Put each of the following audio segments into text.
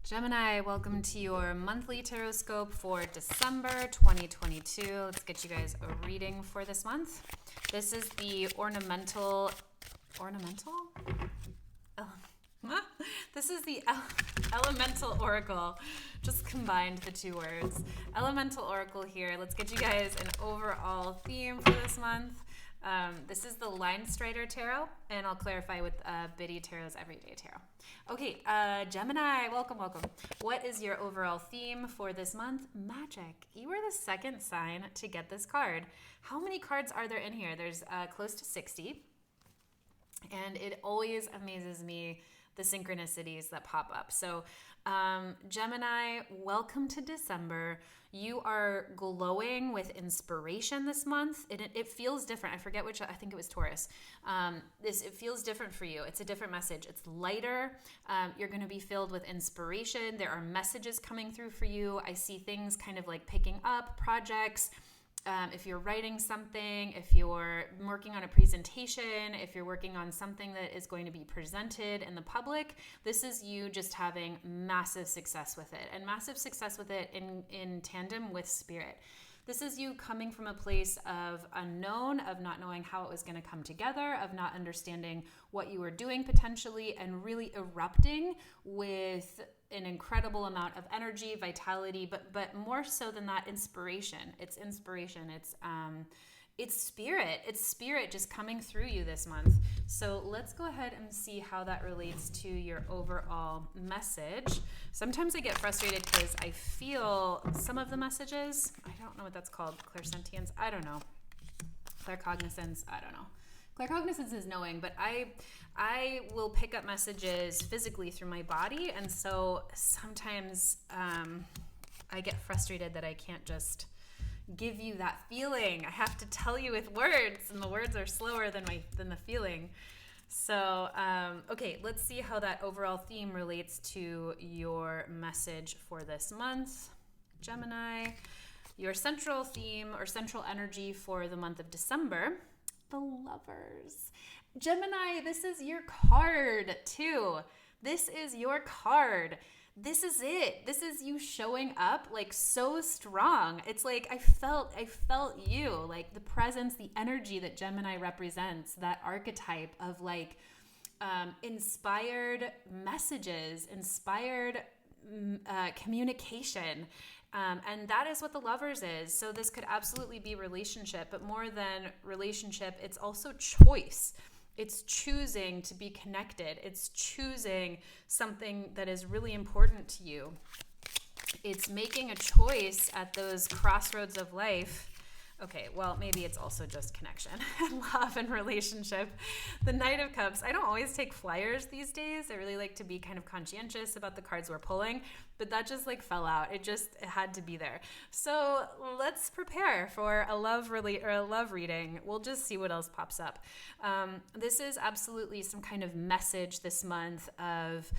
Gemini, welcome to your monthly tarot scope for December 2022. Let's get you guys a reading for this month. This is the ornamental? This is the elemental oracle. Just combined the two words. Elemental oracle here. Let's get you guys an overall theme for this month. This is the Linestrider tarot, and I'll clarify with Biddy Tarot's Everyday Tarot. Okay, Gemini, welcome. What is your overall theme for this month? Magic. You are the second sign to get this card. How many cards are there in here? There's close to 60, and it always amazes me the synchronicities that pop up. So Gemini, welcome to December. You are glowing with inspiration this month. It feels different. I forget which, I think it was Taurus. It feels different for you. It's a different message. It's lighter. You're going to be filled with inspiration. There are messages coming through for you. I see things kind of like picking up, projects. If you're writing something, if you're working on a presentation, if you're working on something that is going to be presented in the public, this is you just having massive success with it, and massive success with it in tandem with spirit. This is you coming from a place of unknown, of not knowing how it was going to come together, of not understanding what you were doing potentially, and really erupting with an incredible amount of energy, vitality, but more so than that, inspiration. It's inspiration. It's spirit. It's spirit just coming through you this month. So let's go ahead and see how that relates to your overall message. Sometimes I get frustrated because I feel some of the messages, I don't know what that's called, clairsentience, I don't know. Claircognizance, I don't know. Claircognizance is knowing, but I will pick up messages physically through my body, and so sometimes I get frustrated that I can't just give you that feeling. I have to tell you with words, and the words are slower than the feeling. So, okay, let's see how that overall theme relates to your message for this month. Gemini, your central theme or central energy for the month of December, the Lovers. Gemini, this is your card too. This is your card. This is it. This is you showing up like so strong. It's like I felt you, like the presence, the energy that Gemini represents, that archetype of like inspired messages, inspired communication. And that is what the Lovers is. So this could absolutely be relationship, but more than relationship, it's also choice. It's choosing to be connected. It's choosing something that is really important to you. It's making a choice at those crossroads of life. Okay, well, maybe it's also just connection and love and relationship. The Knight of Cups. I don't always take flyers these days. I really like to be kind of conscientious about the cards we're pulling, but that just like fell out. It had to be there. So let's prepare for a love reading. We'll just see what else pops up. This is absolutely some kind of message this month of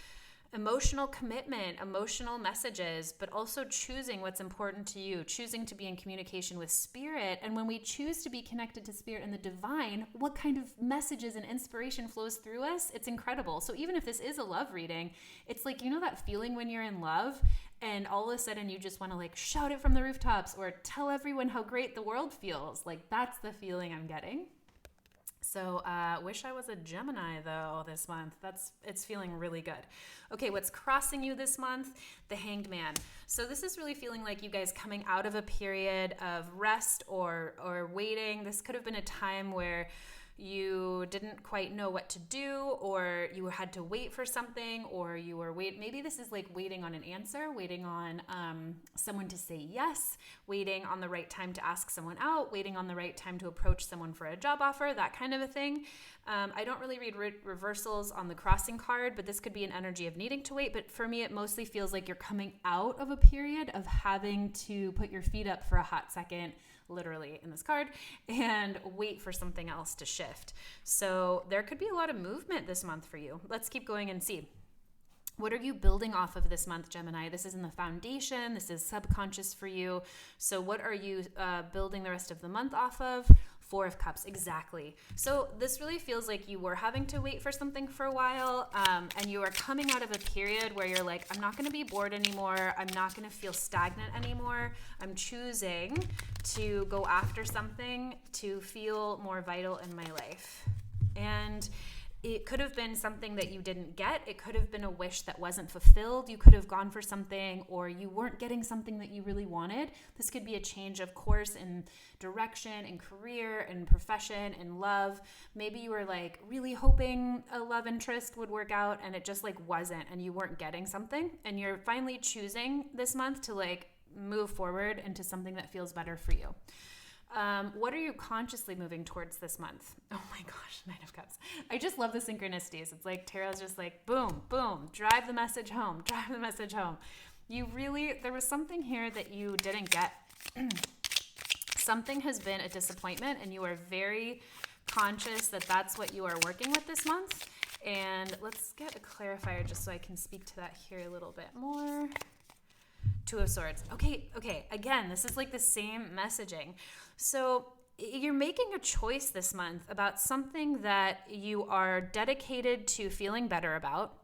emotional commitment, emotional messages, but also choosing what's important to you, choosing to be in communication with spirit. And when we choose to be connected to spirit and the divine, what kind of messages and inspiration flows through us? It's incredible. So even if this is a love reading, it's like, you know that feeling when you're in love and all of a sudden you just want to like shout it from the rooftops or tell everyone how great the world feels. Like that's the feeling I'm getting. So wish I was a Gemini though this month. It's feeling really good. Okay, what's crossing you this month? The Hanged Man. So this is really feeling like you guys coming out of a period of rest or waiting. This could have been a time where you didn't quite know what to do, or you had to wait for something, or you were maybe this is like waiting on an answer, waiting on someone to say yes, waiting on the right time to ask someone out, waiting on the right time to approach someone for a job offer, that kind of a thing. I don't really read reversals on the crossing card, but this could be an energy of needing to wait. But for me, it mostly feels like you're coming out of a period of having to put your feet up for a hot second, literally in this card, and wait for something else to shift. So there could be a lot of movement this month for you. Let's keep going and see. What are you building off of this month, Gemini? This is in the foundation. This is subconscious for you. So what are you building the rest of the month off of? Four of Cups, exactly. So this really feels like you were having to wait for something for a while, and you are coming out of a period where you're like, I'm not going to be bored anymore. I'm not going to feel stagnant anymore. I'm choosing to go after something to feel more vital in my life. And it could have been something that you didn't get. It could have been a wish that wasn't fulfilled. You could have gone for something, or you weren't getting something that you really wanted. This could be a change of course in direction, in career, in profession, in love. Maybe you were like really hoping a love interest would work out and it just like wasn't, and you weren't getting something. And you're finally choosing this month to like move forward into something that feels better for you. What are you consciously moving towards this month? Oh my gosh, Nine of Cups. I just love the synchronicities. It's like Tarot's just like, boom, boom, drive the message home, drive the message home. There was something here that you didn't get. Something has been a disappointment, and you are very conscious that that's what you are working with this month. And let's get a clarifier just so I can speak to that here a little bit more. Two of Swords. Okay. Again, this is like the same messaging. So you're making a choice this month about something that you are dedicated to feeling better about,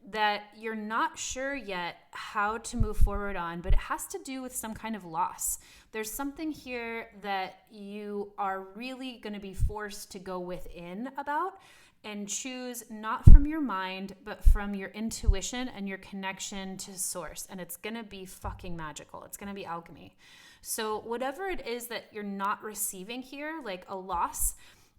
that you're not sure yet how to move forward on, but it has to do with some kind of loss. There's something here that you are really going to be forced to go within about and choose not from your mind, but from your intuition and your connection to source. And it's going to be fucking magical. It's going to be alchemy. So whatever it is that you're not receiving here, like a loss,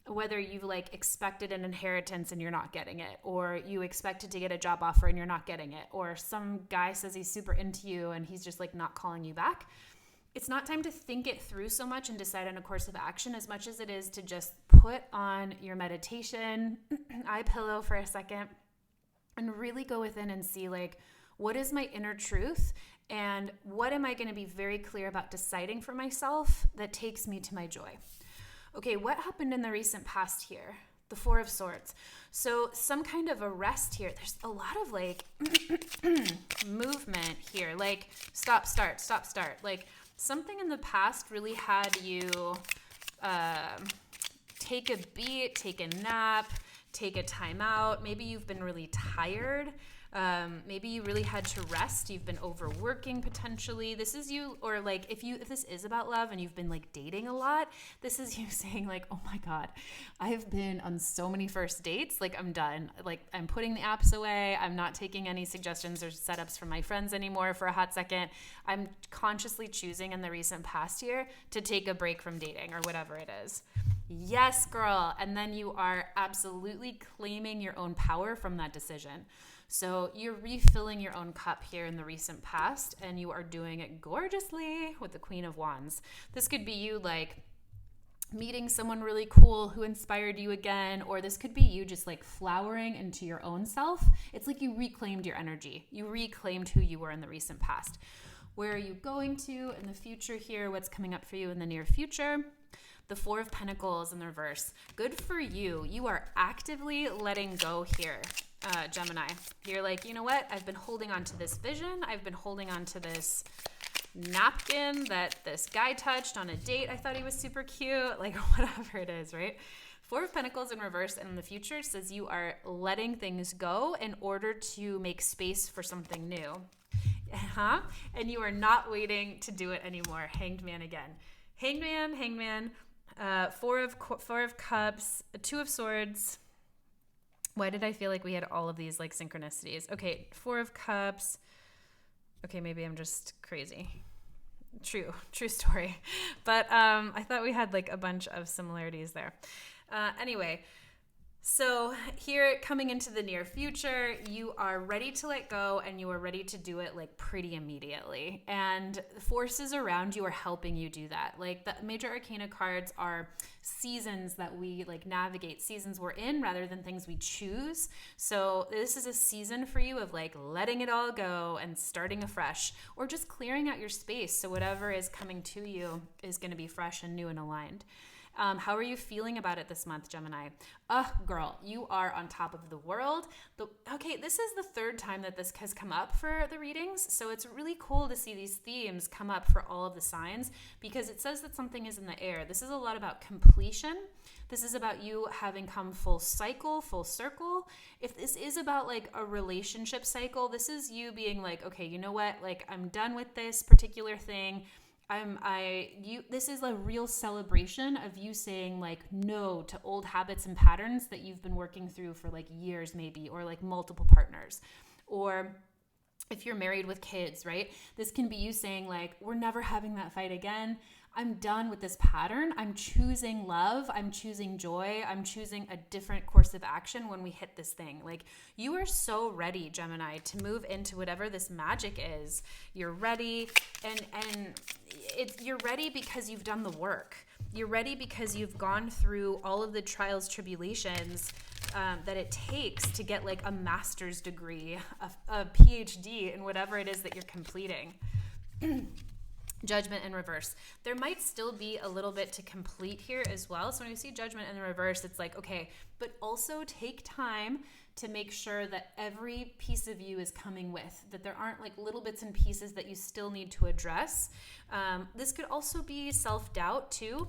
whether you've like expected an inheritance and you're not getting it, or you expected to get a job offer and you're not getting it, or some guy says he's super into you and he's just like not calling you back. It's not time to think it through so much and decide on a course of action as much as it is to just put on your meditation, eye pillow for a second, and really go within and see like, what is my inner truth? And what am I going to be very clear about deciding for myself that takes me to my joy? Okay, what happened in the recent past here? The Four of Swords. So some kind of arrest here. There's a lot of like movement here, like stop, start. Like something in the past really had you take a beat, take a nap, take a time out. Maybe you've been really tired. Maybe you really had to rest. You've been overworking potentially. This is you, or like if this is about love and you've been like dating a lot, this is you saying like, oh my God, I've been on so many first dates. Like I'm done. Like I'm putting the apps away. I'm not taking any suggestions or setups from my friends anymore for a hot second. I'm consciously choosing in the recent past year to take a break from dating or whatever it is. Yes, girl. And then you are absolutely claiming your own power from that decision. So you're refilling your own cup here in the recent past, and you are doing it gorgeously with the Queen of Wands. This could be you like meeting someone really cool who inspired you again, or this could be you just like flowering into your own self. It's like you reclaimed your energy. You reclaimed who you were in the recent past. Where are you going to in the future here? What's coming up for you in the near future? The Four of Pentacles in the reverse. Good for you. You are actively letting go here. Gemini, you're like, you know what? I've been holding on to this vision. I've been holding on to this napkin that this guy touched on a date. I thought he was super cute, like whatever it is, right? Four of Pentacles in reverse and in the future says you are letting things go in order to make space for something new. And you are not waiting to do it anymore. Hanged Man again. Hangman. Four of Cups, Two of Swords. Why did I feel like we had all of these like synchronicities? Okay, Four of Cups. Okay, maybe I'm just crazy. True story. But I thought we had like a bunch of similarities there. Anyway, so here coming into the near future, you are ready to let go and you are ready to do it like pretty immediately. And forces around you are helping you do that. Like the major arcana cards are seasons that we like navigate, seasons we're in rather than things we choose. So this is a season for you of like letting it all go and starting afresh, or just clearing out your space. So whatever is coming to you is going to be fresh and new and aligned. How are you feeling about it this month, Gemini? Girl, you are on top of the world. Okay, this is the third time that this has come up for the readings, so it's really cool to see these themes come up for all of the signs because it says that something is in the air. This is a lot about completion. This is about you having come full cycle, full circle. If this is about like a relationship cycle, this is you being like, okay, you know what? Like, I'm done with this particular thing. This is a real celebration of you saying like no to old habits and patterns that you've been working through for like years maybe, or like multiple partners. Or if you're married with kids, right? This can be you saying like, we're never having that fight again. I'm done with this pattern. I'm choosing love. I'm choosing joy. I'm choosing a different course of action when we hit this thing. Like, you are so ready, Gemini, to move into whatever this magic is. You're ready, and you're ready because you've done the work. You're ready because you've gone through all of the trials, tribulations that it takes to get like a master's degree, a PhD in whatever it is that you're completing. Judgment in reverse. There might still be a little bit to complete here as well. So when you see judgment in the reverse, it's like, okay, but also take time to make sure that every piece of you is coming with, that there aren't like little bits and pieces that you still need to address. This could also be self-doubt too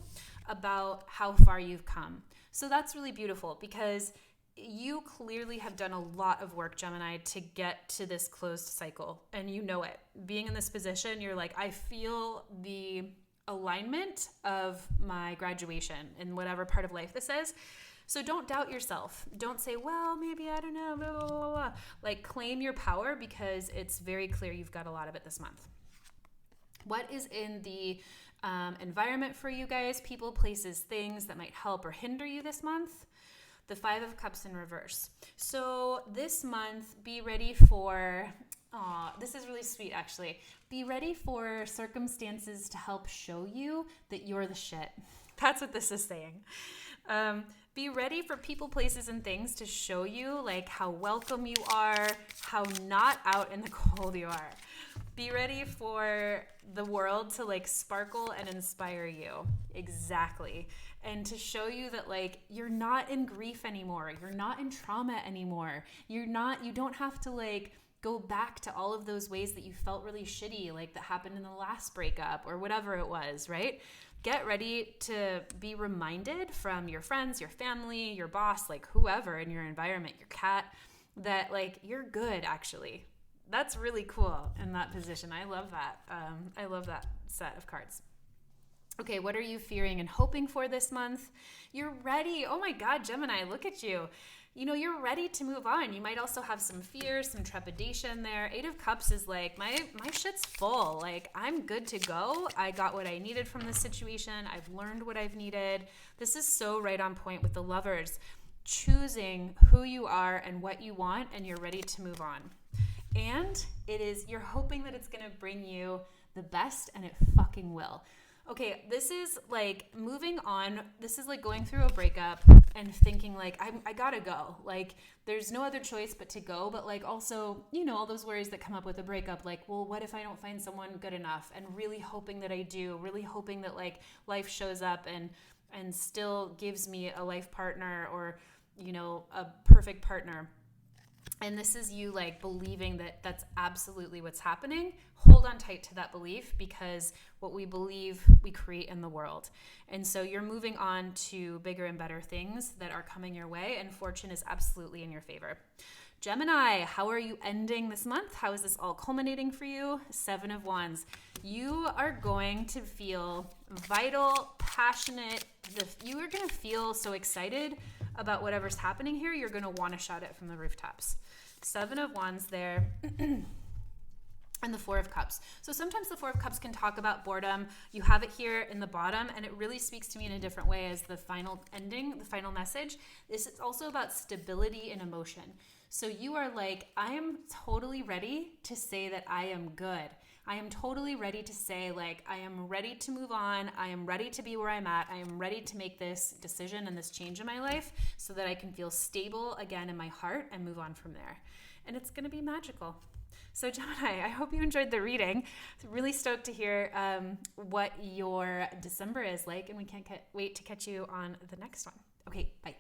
about how far you've come. So that's really beautiful because you clearly have done a lot of work, Gemini, to get to this closed cycle, and you know it. Being in this position, you're like, I feel the alignment of my graduation in whatever part of life this is. So don't doubt yourself. Don't say, well, maybe, I don't know, blah, blah, blah, blah. Like, claim your power because it's very clear you've got a lot of it this month. What is in the environment for you guys? People, places, things that might help or hinder you this month? The Five of Cups in reverse. So this month, be ready for, this is really sweet actually. Be ready for circumstances to help show you that you're the shit. That's what this is saying. Be ready for people, places, and things to show you like how welcome you are, how not out in the cold you are. Be ready for the world to like sparkle and inspire you. Exactly. And to show you that like you're not in grief anymore. You're not in trauma anymore. You don't have to like go back to all of those ways that you felt really shitty, like that happened in the last breakup or whatever it was, right? Get ready to be reminded from your friends, your family, your boss, like whoever in your environment, your cat, that like you're good actually. That's really cool in that position. I love that. I love that set of cards. Okay, what are you fearing and hoping for this month? You're ready. Oh my God, Gemini, look at you. You know, you're ready to move on. You might also have some fear, some trepidation there. Eight of Cups is like, my shit's full. Like, I'm good to go. I got what I needed from this situation. I've learned what I've needed. This is so right on point with the Lovers. Choosing who you are and what you want, and you're ready to move on. And you're hoping that it's going to bring you the best, and it fucking will. Okay, this is like moving on. This is like going through a breakup and thinking like, I gotta go. Like, there's no other choice but to go. But like also, you know, all those worries that come up with a breakup, like, well, what if I don't find someone good enough? And really hoping that I do, really hoping that like life shows up and still gives me a life partner or, you know, a perfect partner. And this is you like believing that that's absolutely what's happening. Hold on tight to that belief because what we believe we create in the world. And so you're moving on to bigger and better things that are coming your way, and fortune is absolutely in your favor. Gemini, how are you ending this month? How is this all culminating for you? Seven of Wands. You are going to feel vital, passionate. You are going to feel so excited about whatever's happening here. You're going to want to shout it from the rooftops. Seven of Wands there. And the Four of Cups. So sometimes the Four of Cups can talk about boredom. You have it here in the bottom, and it really speaks to me in a different way as the final ending, the final message. This is also about stability and emotion. So you are like, I am totally ready to say that I am good. I am totally ready to say, like, I am ready to move on. I am ready to be where I'm at. I am ready to make this decision and this change in my life so that I can feel stable again in my heart and move on from there. And it's going to be magical. So Gemini, I hope you enjoyed the reading. Really stoked to hear what your December is like, and we can't wait to catch you on the next one. Okay, bye.